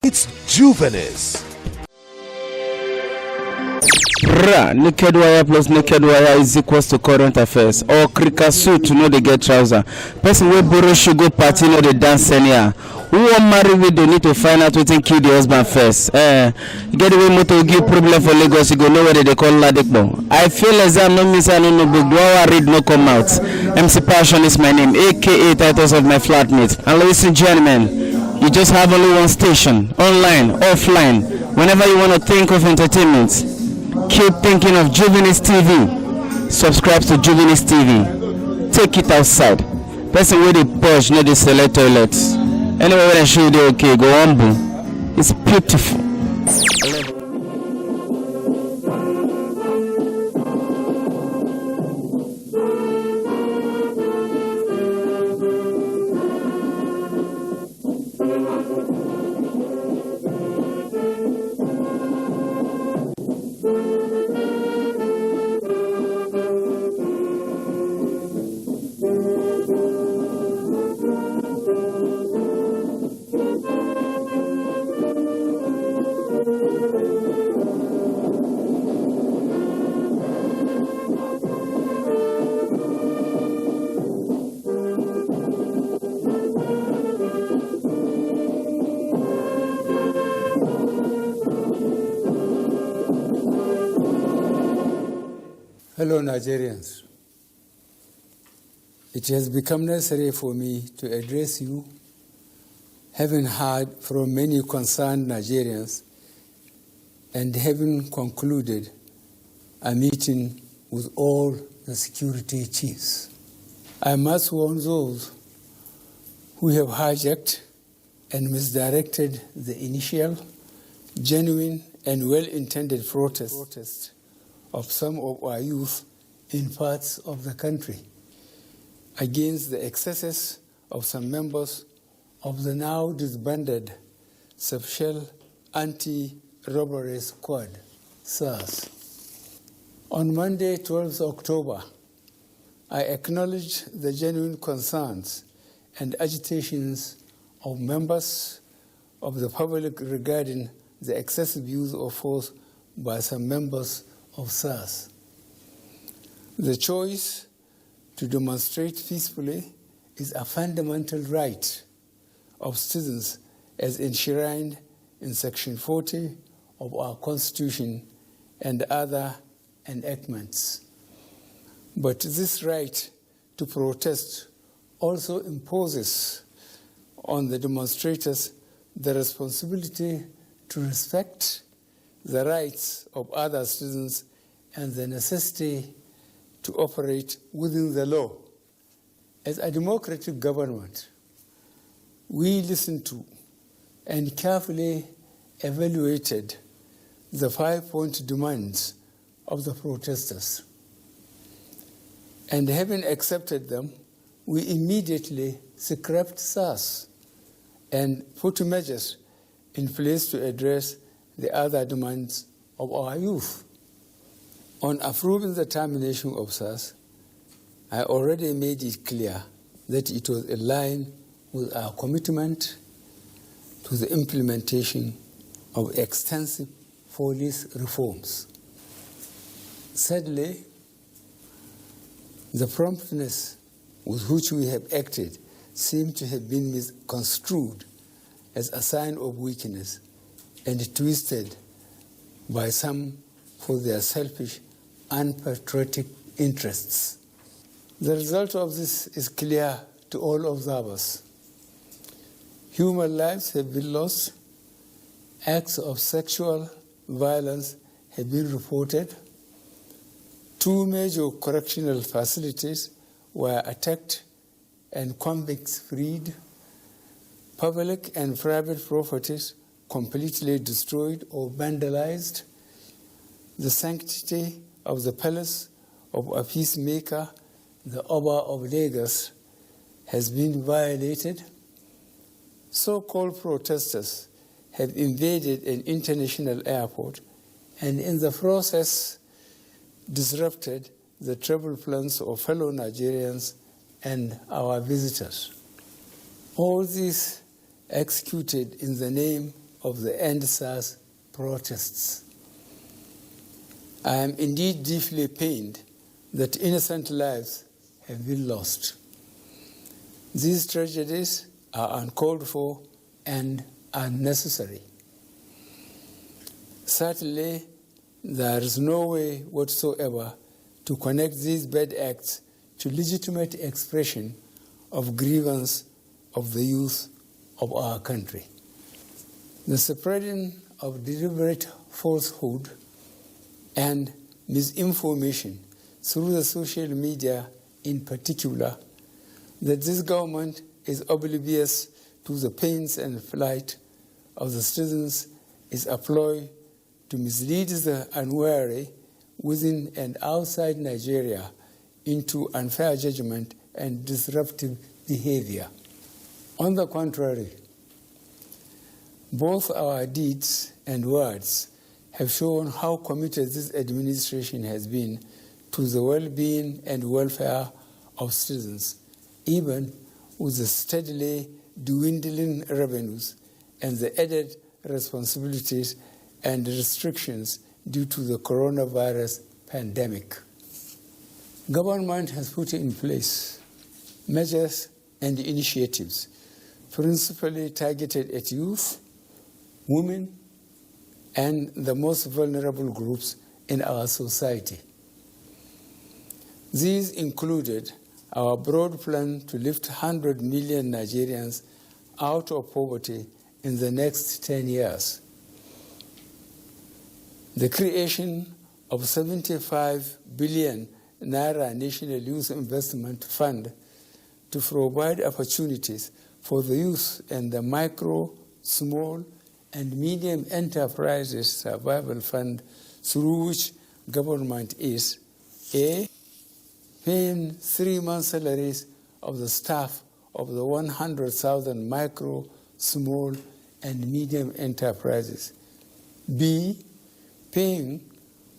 It's Juvenis. Naked wire plus naked wire is equals to current affairs. Or cricket suit to know they get trouser. Person will borrow should go party no they dance anyhow. Who want marry with they need to find out what kill the husband first. Get away motor give problem for Lagos, you go know where they call Ladekbo. I feel as I'm not missing no book. Do I read no come out? MC Passion is my name, aka titles of my flatmate. And ladies and gentlemen, you just have only one station, online, offline. Whenever you want to think of entertainment, keep thinking of Juvenis TV. Subscribe to Juvenis TV. Take it outside. Person where they push, not the select toilets. Anyway, when I show you, okay, go on, boom. It's beautiful. Hello, Nigerians. It has become necessary for me to address you, having heard from many concerned Nigerians and having concluded a meeting with all the security chiefs. I must warn those who have hijacked and misdirected the initial, genuine, and well-intended protest of some of our youth in parts of the country against the excesses of some members of the now disbanded Special Anti-Robbery Squad, SARS. On Monday, 12th October, I acknowledged the genuine concerns and agitations of members of the public regarding the excessive use of force by some members of SARS. The choice to demonstrate peacefully is a fundamental right of citizens as enshrined in Section 40 of our Constitution and other enactments. But this right to protest also imposes on the demonstrators the responsibility to respect the rights of other citizens and the necessity to operate within the law. As a democratic government, we listened to and carefully evaluated the 5-point demands of the protesters. And having accepted them, we immediately scrapped SARS and put measures in place to address the other demands of our youth. On approving the termination of SARS, I already made it clear that it was in line with our commitment to the implementation of extensive police reforms. Sadly, the promptness with which we have acted seemed to have been misconstrued as a sign of weakness and twisted by some for their selfish, unpatriotic interests. The result of this is clear to all observers. Human lives have been lost, acts of sexual violence have been reported, 2 major correctional facilities were attacked and convicts freed, public and private properties completely destroyed or vandalized, the sanctity of the palace of a peacemaker, the Oba of Lagos, has been violated. So-called protesters have invaded an international airport and in the process disrupted the travel plans of fellow Nigerians and our visitors. All this executed in the name of the End SARS protests. I am indeed deeply pained that innocent lives have been lost. These tragedies are uncalled for and unnecessary. Certainly, there is no way whatsoever to connect these bad acts to legitimate expression of grievance of the youth of our country. The spreading of deliberate falsehood and misinformation through the social media in particular, that this government is oblivious to the pains and plight of the citizens is a ploy to mislead the unwary within and outside Nigeria into unfair judgment and disruptive behavior. On the contrary, both our deeds and words have shown how committed this administration has been to the well-being and welfare of citizens, even with the steadily dwindling revenues and the added responsibilities and restrictions due to the coronavirus pandemic. Government has put in place measures and initiatives principally targeted at youth, women, and the most vulnerable groups in our society. These included our broad plan to lift 100 million Nigerians out of poverty in the next 10 years, the creation of 75 billion Naira National Youth Investment Fund to provide opportunities for the youth and the micro, small, and medium enterprises survival fund, through which government is A, paying 3 months' salaries of the staff of the 100,000 micro, small, and medium enterprises. B, paying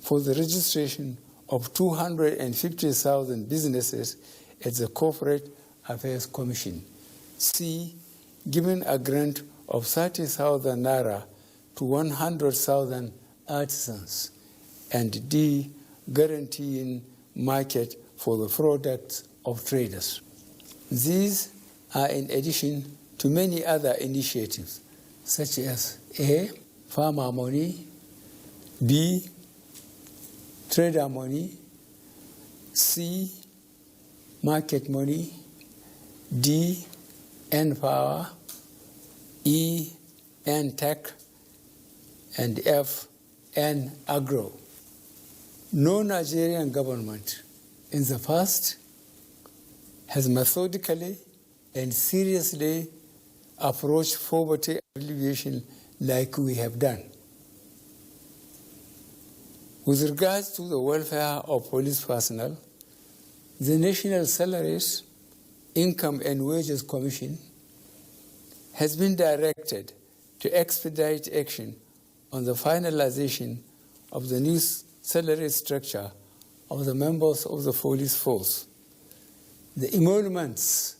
for the registration of 250,000 businesses at the Corporate Affairs Commission. C, giving a grant of 30,000 Naira to 100,000 artisans. And D, guaranteeing market for the products of traders. These are in addition to many other initiatives, such as A, farmer money, B, trader money, C, market money, D, N-Power, E, N-Tech, and F, N-Agro. No Nigerian government in the past has methodically and seriously approached poverty alleviation like we have done. With regards to the welfare of police personnel, the National Salaries, Income and Wages Commission has been directed to expedite action on the finalization of the new salary structure of the members of the police force. The emoluments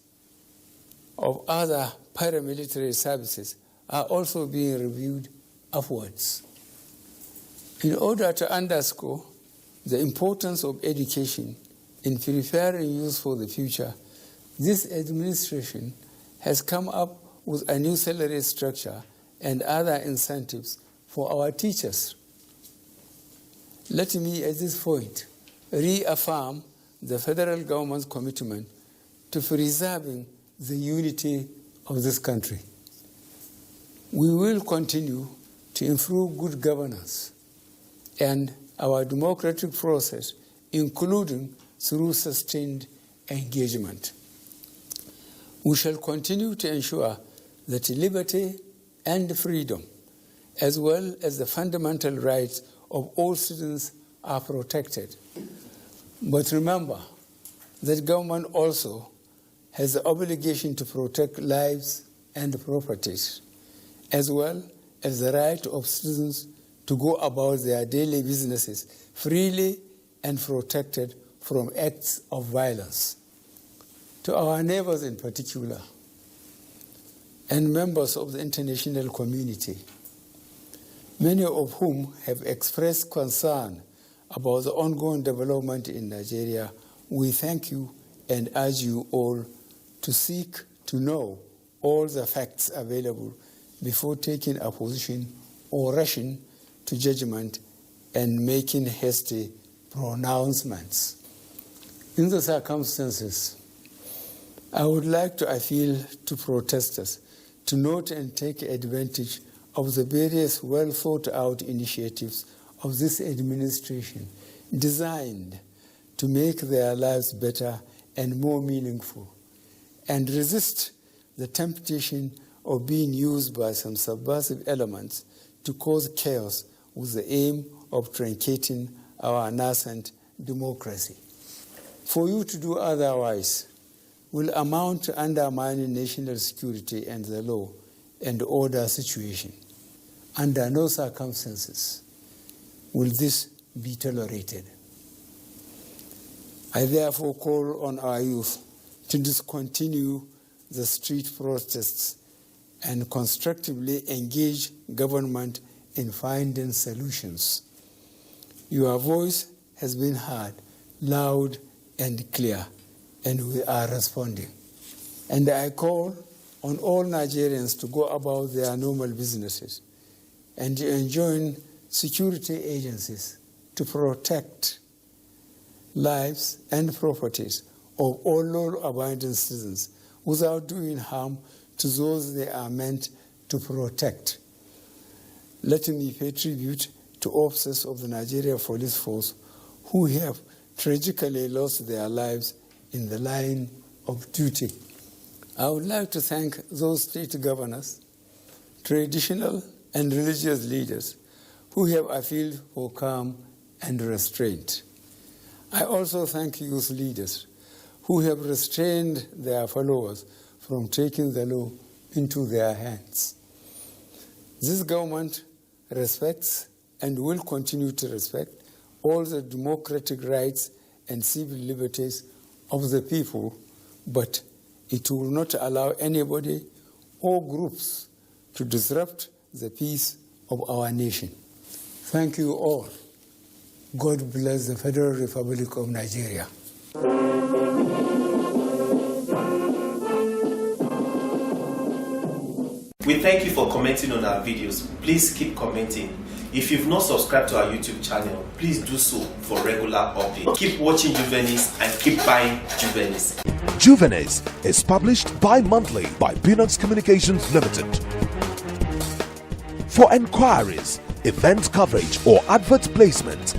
of other paramilitary services are also being reviewed upwards. In order to underscore the importance of education in preparing youth for the future, this administration has come up with a new salary structure and other incentives for our teachers. Let me, at this point, reaffirm the federal government's commitment to preserving the unity of this country. We will continue to improve good governance and our democratic process, including through sustained engagement. We shall continue to ensure that liberty and freedom, as well as the fundamental rights of all citizens, are protected. But remember that government also has the obligation to protect lives and properties, as well as the right of citizens to go about their daily businesses freely and protected from acts of violence. To our neighbors in particular, and members of the international community, many of whom have expressed concern about the ongoing development in Nigeria, we thank you and urge you all to seek to know all the facts available before taking a position or rushing to judgment and making hasty pronouncements. In the circumstances, I would like to appeal to protesters to note and take advantage of the various well-thought-out initiatives of this administration designed to make their lives better and more meaningful, and resist the temptation of being used by some subversive elements to cause chaos with the aim of truncating our nascent democracy. For you to do otherwise will amount to undermining national security and the law and order situation. Under no circumstances will this be tolerated. I therefore call on our youth to discontinue the street protests and constructively engage government in finding solutions. Your voice has been heard loud and clear, and we are responding. And I call on all Nigerians to go about their normal businesses and to enjoin security agencies to protect lives and properties of all law-abiding citizens without doing harm to those they are meant to protect. Let me pay tribute to officers of the Nigeria Police Force who have tragically lost their lives in the line of duty. I would like to thank those state governors, traditional and religious leaders who have appealed for calm and restraint. I also thank youth leaders who have restrained their followers from taking the law into their hands. This government respects and will continue to respect all the democratic rights and civil liberties of the people, but it will not allow anybody or groups to disrupt the peace of our nation. Thank you all. God bless the Federal Republic of Nigeria. We thank you for commenting on our videos. Please keep commenting. If you've not subscribed to our YouTube channel, please do so for regular updates. Keep watching Juvenis and keep buying Juvenis. Juvenis is published bi-monthly by Peanuts Communications Limited. For enquiries, event coverage or advert placement,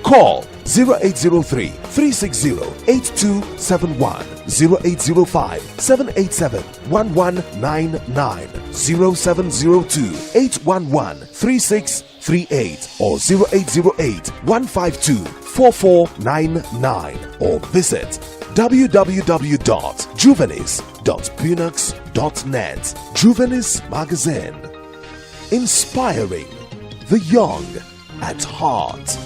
call 0803 360 8271, 0805 787 1199, 0702 811 3638, or 0808 152 4499, or visit www.juvenis.peanuts.net. Juvenis Magazine, inspiring the young at heart.